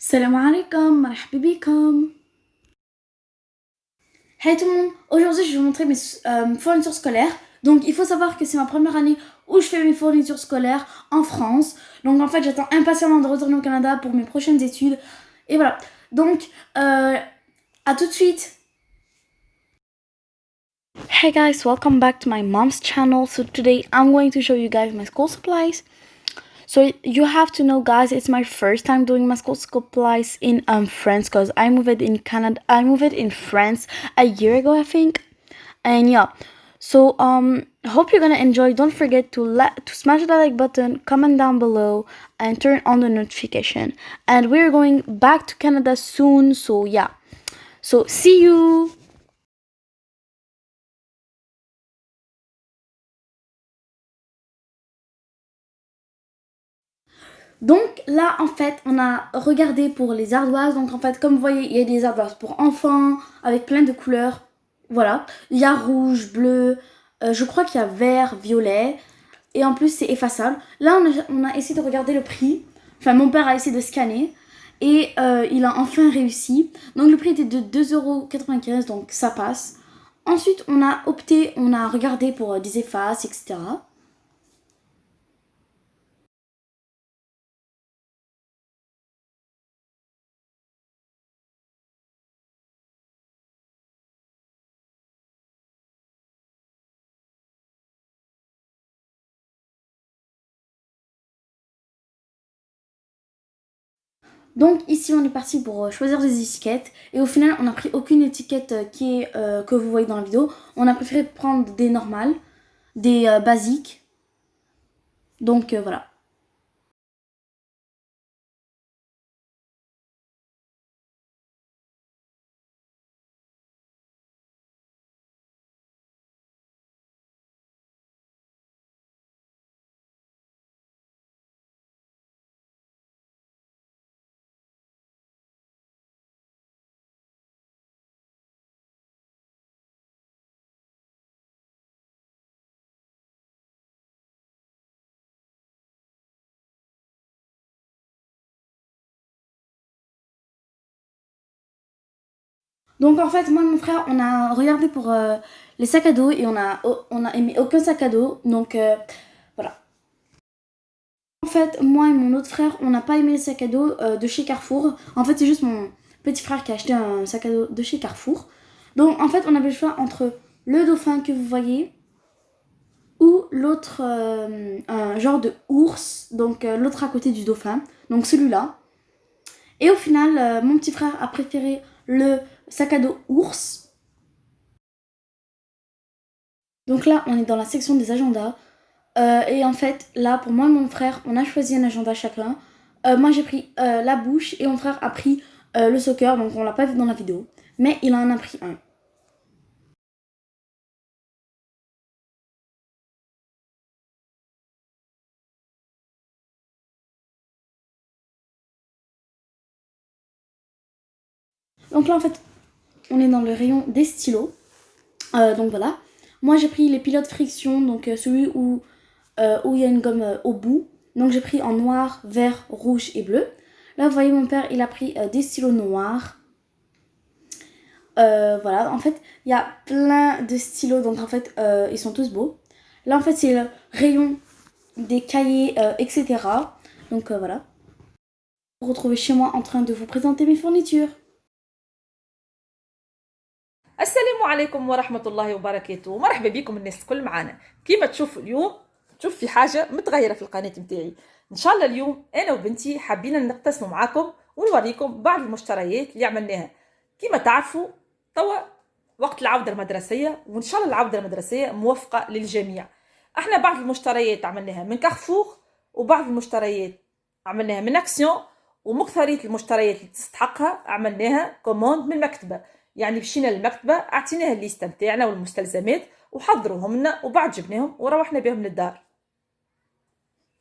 Salam alaikum, marhaba bikum. Hey tout le monde, aujourd'hui je vais vous montrer mes fournitures scolaires. Donc il faut savoir que c'est ma première année où je fais mes fournitures scolaires en France. Donc en fait j'attends impatiemment de retourner au Canada pour mes prochaines études. Et voilà, donc à tout de suite. Hey guys, welcome back to my mom's channel. So today I'm going to show you guys my school supplies. So you have to know, guys, it's my first time doing my school supplies in France because I moved in Canada. I moved in France a year ago, I think. And yeah, so hope you're gonna enjoy. Don't forget to smash the like button, comment down below, and turn on the notification. And we're going back to Canada soon. So yeah, so see you. Donc là, en fait, on a regardé pour les ardoises. Donc en fait, comme vous voyez, il y a des ardoises pour enfants avec plein de couleurs. Voilà. Il y a rouge, bleu, je crois qu'il y a vert, violet. Et en plus, c'est effaçable. Là, on a essayé de regarder le prix. Enfin, mon père a essayé de scanner. Et il a enfin réussi. Donc le prix était de 2,95 €. Donc ça passe. Ensuite, on a regardé pour des effaces, etc. Donc ici on est parti pour choisir des étiquettes et au final on n'a pris aucune étiquette que vous voyez dans la vidéo. On a préféré prendre des normales, des basiques. Donc voilà. Donc en fait moi et mon frère on a regardé pour les sacs à dos et on a aimé aucun sac à dos. Donc voilà. En fait moi et mon autre frère on n'a pas aimé les sacs à dos de chez Carrefour. En fait c'est juste mon petit frère qui a acheté un sac à dos de chez Carrefour. Donc en fait on avait le choix entre le dauphin que vous voyez ou l'autre, un genre de ours, donc l'autre à côté du dauphin, donc celui-là. Et au final, mon petit frère a préféré le sac à dos ours. Donc là, on est dans la section des agendas. Et en fait, là, pour moi et mon frère, on a choisi un agenda chacun. Moi, j'ai pris la bouche et mon frère a pris le soccer, donc on l'a pas vu dans la vidéo. Mais il en a pris un. Donc là, en fait, on est dans le rayon des stylos. Donc voilà. Moi, j'ai pris les pilotes friction, donc celui où il y a une gomme au bout. Donc j'ai pris en noir, vert, rouge et bleu. Là, vous voyez, mon père, il a pris des stylos noirs. Voilà, en fait, il y a plein de stylos, donc en fait, ils sont tous beaux. Là, en fait, c'est le rayon des cahiers, etc. Donc voilà. Vous retrouvez chez moi en train de vous présenter mes fournitures. السلام عليكم ورحمة الله وبركاته. مرحبا بكم الناس الكل معانا. كيما تشوفوا اليوم تشوف في حاجة متغيرة في القناة متاعي. إن شاء الله اليوم أنا وبنتي حابين نقتسموا معاكم ونوريكم بعض المشتريات اللي عملناها. كيما تعرفوا توا وقت العودة المدرسية وإن شاء الله العودة المدرسية موفقة للجميع. احنا بعض المشتريات عملناها من كارفور وبعض المشتريات عملناها من أكسيون ومكثرية المشتريات اللي تستحقها عملناها كوموند من المكتبة. يعني مشينا للمكتبة اعطيناها الليسته نتاعنا والمستلزمات وحضروهم لنا وبعد جبناهم وروحنا بهم للدار.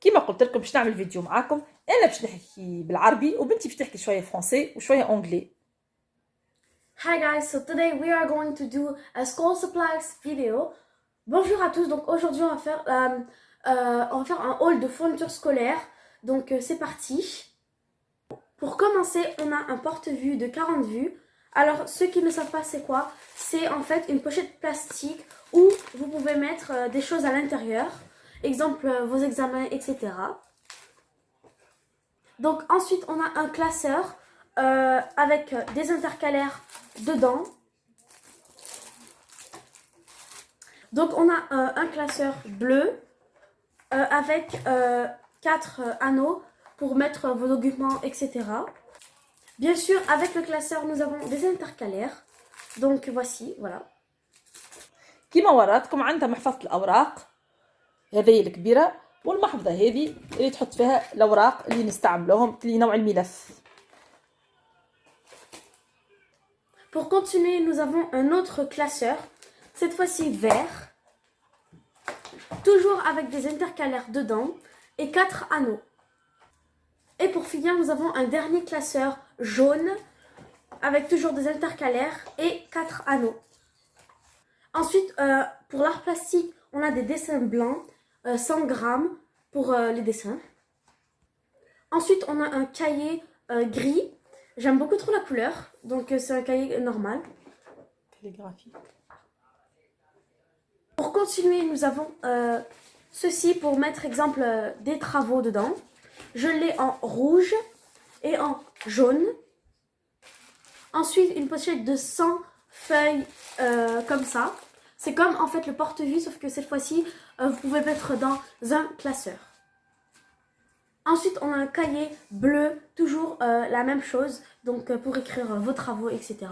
كيما قلت لكم باش نعمل فيديو معاكم، انا باش نحكي بالعربي وبنتي باش تحكي شويه فرنسي وشويه انجلي. Hi guys, so today we are going to do a school supplies video. Bonjour à tous, donc aujourd'hui on va faire un haul de fournitures scolaires. Donc c'est parti. Pour commencer, on a un porte-vue de 40 vues. Alors, ceux qui ne savent pas c'est quoi, c'est en fait une pochette plastique où vous pouvez mettre des choses à l'intérieur. Exemple, vos examens, etc. Donc ensuite, on a un classeur avec des intercalaires dedans. Donc on a un classeur bleu avec 4 anneaux pour mettre vos documents, etc. Bien sûr, avec le classeur, nous avons des intercalaires. Donc voici, voilà. كيما وراتكم عندها محفظة الأوراق هذه الكبيرة، والمحفظة هذه اللي تحط فيها الأوراق اللي نستعملوهم لنوع الملف. Pour continuer, nous avons un autre classeur, cette fois-ci vert, toujours avec des intercalaires dedans et 4 anneaux. Et pour finir, nous avons un dernier classeur jaune avec toujours des intercalaires et 4 anneaux. Ensuite, pour l'art plastique, on a des dessins blancs, 100 grammes pour les dessins. Ensuite, on a un cahier gris. J'aime beaucoup trop la couleur, donc c'est un cahier normal. Calligraphie. Pour continuer, nous avons ceci pour mettre, exemple, des travaux dedans. Je l'ai en rouge et en jaune. Ensuite, une pochette de 100 feuilles comme ça. C'est comme en fait le porte-vue, sauf que cette fois-ci, vous pouvez mettre dans un classeur. Ensuite, on a un cahier bleu, toujours la même chose, donc pour écrire vos travaux, etc.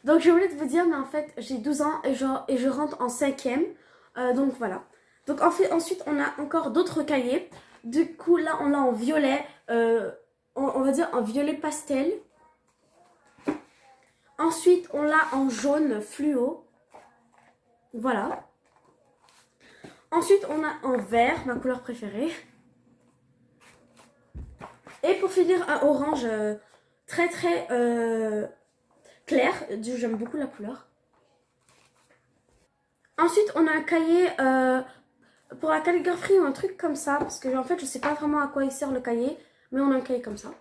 Donc je voulais vous dire, mais en fait, j'ai 12 ans et je rentre en 5e, donc voilà. Donc ensuite, on a encore d'autres cahiers. Du coup, là, on l'a en violet, on va dire en violet pastel. Ensuite, on l'a en jaune fluo. Voilà. Ensuite, on a en vert, ma couleur préférée. Et pour finir, un orange très clair. J'aime beaucoup la couleur. Ensuite, on a un cahier pour la calligraphie ou un truc comme ça. Parce que en fait, je sais pas vraiment à quoi il sert le cahier. Mais on a un cahier comme ça.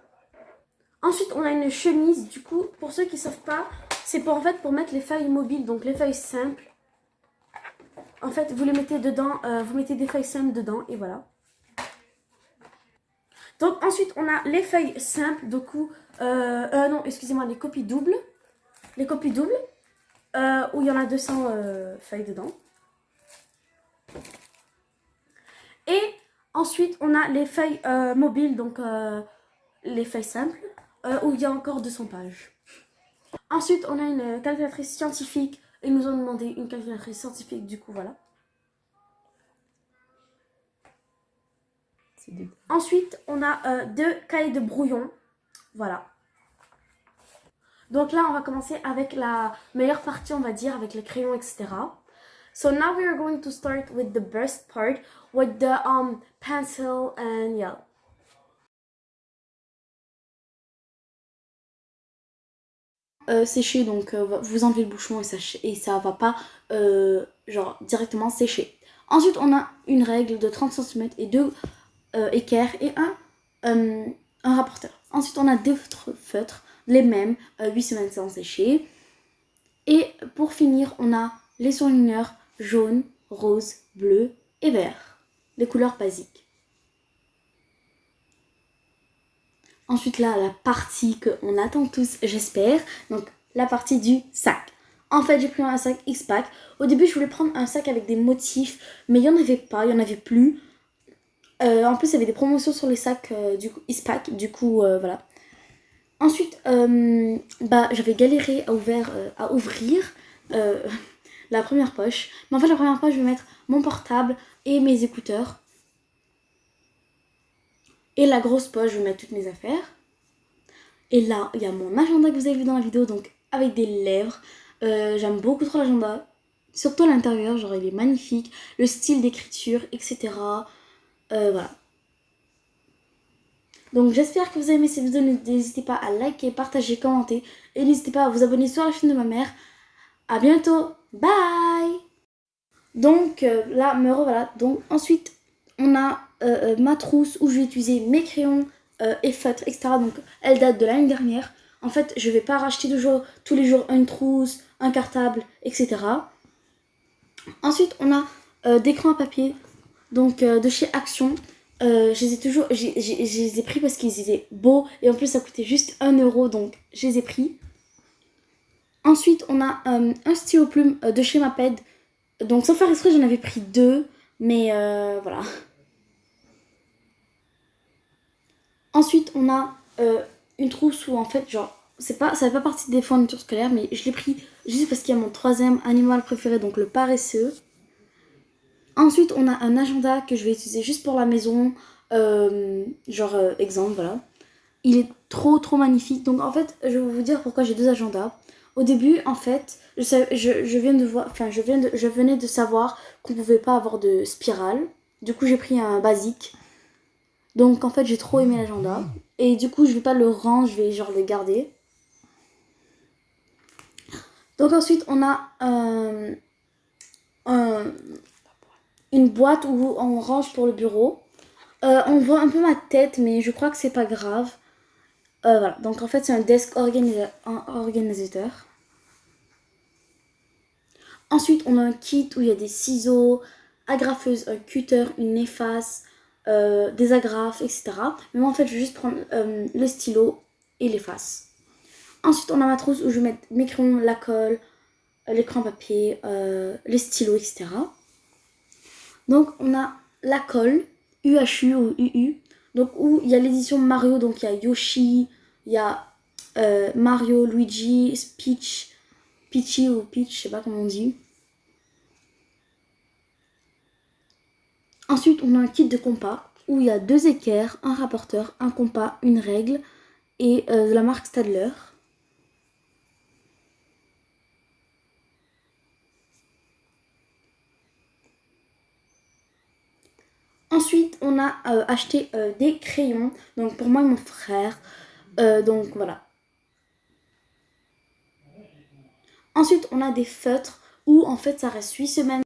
Ensuite, on a une chemise. Du coup, pour ceux qui ne savent pas, c'est pour, en fait, pour mettre les feuilles mobiles. Donc, les feuilles simples. En fait, vous les mettez dedans. Vous mettez des feuilles simples dedans. Et voilà. Donc ensuite, on a les feuilles simples, du coup, non, excusez-moi, les copies doubles. Les copies doubles, où il y en a 200 feuilles dedans. Et ensuite, on a les feuilles mobiles, donc les feuilles simples, où il y a encore 200 pages. Ensuite, on a une calculatrice scientifique. Ils nous ont demandé une calculatrice scientifique, du coup, voilà. Ensuite, on a 2 cahiers de brouillon. Voilà. Donc là, on va commencer avec la meilleure partie, on va dire, avec les crayons, etc. So now we are going to start with the best part, with the pencil and yeah. Sécher, donc vous enlevez le bouchon et ça va pas genre directement sécher. Ensuite, on a une règle de 30 cm et 2 équerres et un rapporteur. Ensuite, on a 2 feutres, les mêmes, 8 semaines sans sécher. Et pour finir, on a les surligneurs jaune, rose, bleu et vert, les couleurs basiques. Ensuite là, la partie qu'on attend tous, j'espère, donc la partie du sac. En fait, j'ai pris un sac X-Pack. Au début, je voulais prendre un sac avec des motifs, mais il n'y en avait pas, il n'y en avait plus. En plus, il y avait des promotions sur les sacs du X-Pack, du coup, voilà. Ensuite, j'avais galéré à ouvrir la première poche. Mais en fait, la première poche, je vais mettre mon portable et mes écouteurs. Et la grosse poche, je vais mettre toutes mes affaires. Et là, il y a mon agenda que vous avez vu dans la vidéo, donc avec des lèvres. J'aime beaucoup trop l'agenda. Surtout à l'intérieur, genre il est magnifique. Le style d'écriture, etc. Voilà. Donc j'espère que vous avez aimé cette vidéo. N'hésitez pas à liker, partager, commenter. Et n'hésitez pas à vous abonner sur la chaîne de ma mère. À bientôt. Bye. Donc là, me revoilà. Donc ensuite, on a ma trousse où je vais utiliser mes crayons et feutres, etc. Donc elle date de l'année dernière. En fait, je vais pas racheter tous les jours une trousse, un cartable, etc. Ensuite, on a des crayons à papier, donc de chez Action. Je les ai pris parce qu'ils étaient beaux et en plus ça coûtait juste 1 euro, donc je les ai pris. Ensuite, on a un stylo plume de chez Maped. Donc sans faire exprès, j'en avais pris 2, mais voilà. Ensuite, on a une trousse où en fait, genre, ça fait pas partie des fournitures scolaires, mais je l'ai pris juste parce qu'il y a mon troisième animal préféré, donc le paresseux. Ensuite, on a un agenda que je vais utiliser juste pour la maison, exemple, voilà. Il est trop trop magnifique. Donc en fait, je vais vous dire pourquoi j'ai 2 agendas. Au début, en fait, je viens de voir, enfin, je venais de savoir qu'on pouvait pas avoir de spirale. Du coup, j'ai pris un basique. Donc en fait, j'ai trop aimé l'agenda. Et du coup, je vais pas le rendre, je vais genre le garder. Donc ensuite, on a une boîte où on range pour le bureau. On voit un peu ma tête, mais je crois que c'est pas grave. Voilà, donc en fait, c'est un desk organisateur. Ensuite, on a un kit où il y a des ciseaux, agrafeuse, un cutter, une efface, des agrafes, etc. Mais moi, en fait, je vais juste prendre le stylo et l'efface. Ensuite, on a ma trousse où je vais mettre mes crayons, la colle, l'écran papier, les stylos, etc. Donc, on a la colle, UHU ou UU, donc où il y a l'édition Mario, donc il y a Yoshi, il y a Mario, Luigi, Peachy ou Peach, je sais pas comment on dit. Ensuite, on a un kit de compas où il y a 2 équerres, un rapporteur, un compas, une règle et de la marque Stadler. Ensuite, on a acheté des crayons, donc pour moi et mon frère. Donc voilà. Ensuite, on a des feutres où en fait ça reste 8 semaines